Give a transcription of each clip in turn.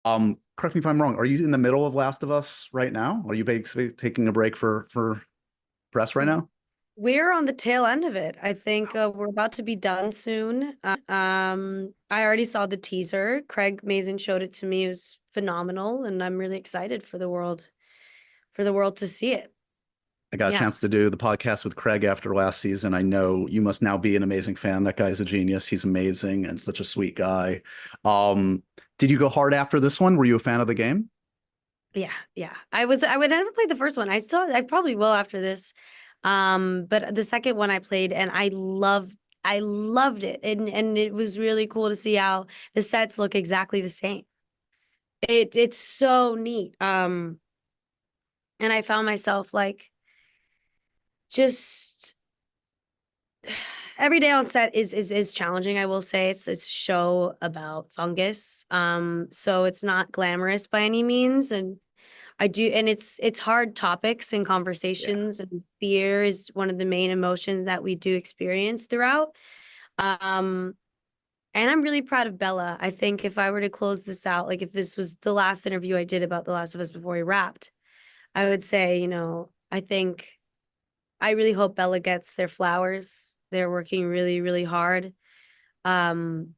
Correct me if I'm wrong. Are you in the middle of Last of Us right now? Are you basically taking a break for press right now? We're on the tail end of it. I think we're about to be done soon. I already saw the teaser. Craig Mazin showed it to me. It was phenomenal, and I'm really excited for the world to see it. I got a Yeah. chance to do the podcast with Craig after last season. I know you must now be an amazing fan. That guy's a genius. He's amazing and such a sweet guy. Did you go hard after this one? Were you a fan of the game? Yeah. I would never play the first one. I probably will after this. But the second one I played and I loved it. And it was really cool to see how the sets look exactly the same. It's so neat. And I found myself like just every day on set is challenging. I will say it's a show about fungus. So it's not glamorous by any means, and it's hard topics and Yeah. conversations, and fear is one of the main emotions that we do experience throughout. Um, and I'm really proud of Bella. I think if I were to close this out, like if this was the last interview I did about The Last of Us before we wrapped, I would say, I think I really hope Bella gets their flowers. They're working really, really hard, um,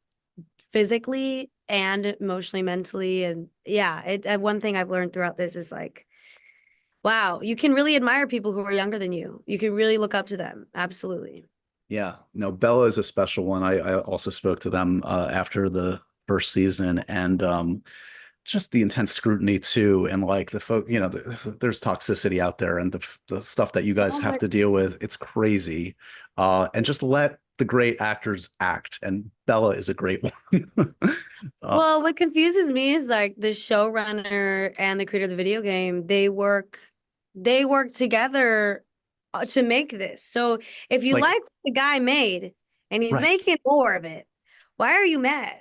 physically and emotionally, mentally. And yeah, one thing I've learned throughout this is like, wow, you can really admire people who are younger than you. You can really look up to them. Absolutely. Yeah. No, Bella is a special one. I also spoke to them after the first season and just the intense scrutiny too. And like the folk, there's toxicity out there and the stuff that you guys Oh have my. to deal with. It's crazy. And just let the great actors act. And Bella is a great one. uh, Well, what confuses me is like the showrunner and the creator of the video game, they work together to make this. So if you like, like what the guy made and he's right. making more of it, why are you mad?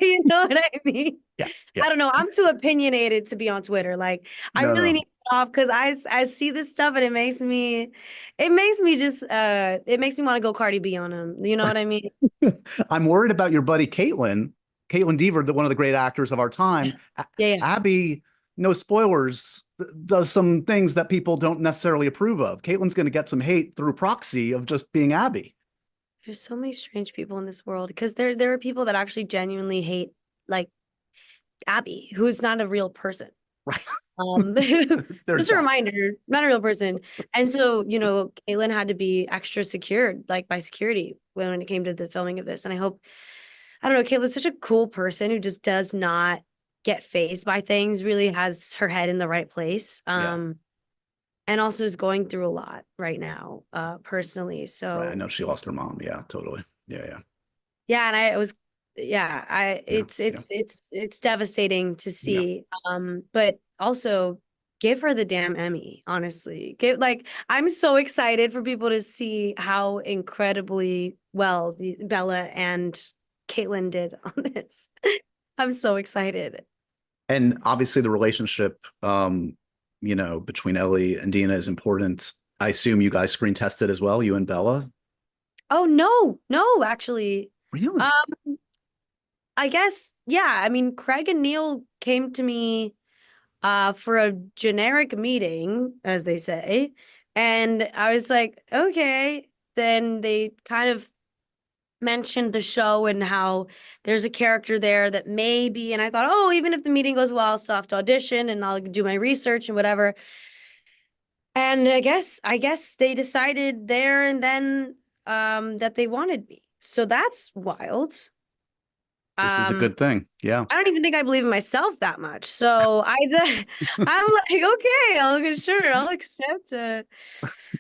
You know what I mean? Yeah. Yeah. I don't know. I'm too opinionated to be on Twitter. Like I No, really need no. to get off because I see this stuff and it makes me want to go Cardi B on him. You know what I mean? I'm worried about your buddy Kaitlyn Dever, one of the great actors of our time. Yeah. Abby, no spoilers, does some things that people don't necessarily approve of. Kaitlyn's going to get some hate through proxy of just being Abby. There's so many strange people in this world because there are people that actually genuinely hate like Abby, who's not a real person. Right. There's Just a that. reminder, not a real person. And so, Caitlyn had to be extra secured, like by security when it came to the filming of this. And I don't know, Caitlyn's such a cool person who just does not get phased by things, really has her head in the right place. Yeah. And also is going through a lot right now, personally. Right. I So know she lost her mom. Yeah, totally. Yeah. Yeah. yeah, and I was yeah, I Yeah. Yeah. it's devastating to Yeah. see. But also give her the damn Emmy, honestly. I'm so excited for people to see how incredibly well Bella and Caitlyn did on this. I'm so excited. And obviously the relationship, between Ellie and Dina is important. I assume you guys screen tested as well, you and Bella. Oh no, no, actually. Really? Um, I guess, yeah. I mean, Craig and Neil came to me for a generic meeting, as they say. And I was like, okay. Then they kind of mentioned the show and how there's a character there that maybe, and I thought, oh, even if the meeting goes well, I'll still have to audition and I'll do my research and whatever. And I guess they decided there and then that they wanted me. So that's wild. This is a Um good thing. Yeah. I don't even think I believe in myself that much. So I'm like, okay, I'll accept it.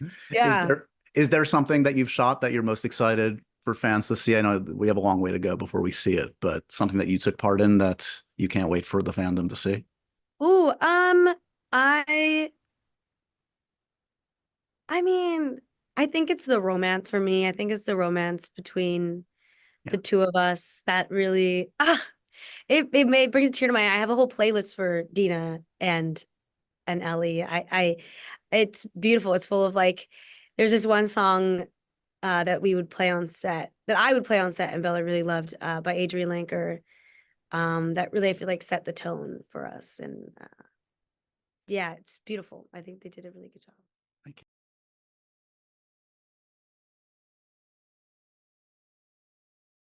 Is Yeah. there something that you've shot that you're most excited for fans to see? I know we have a long way to go before we see it, but something that you took part in that you can't wait for the fandom to see. Ooh, I I mean, I think it's the romance for me. I think it's the romance between Yeah. the two of us that really it brings a tear to my eye. I have a whole playlist for Dina and Ellie. I it's beautiful. It's full of like there's this one song that we would play on set that I would play on set and Bella really loved by Adrian Lanker. that really, I feel like, set the tone for us. And yeah, it's beautiful. I think they did a really good job.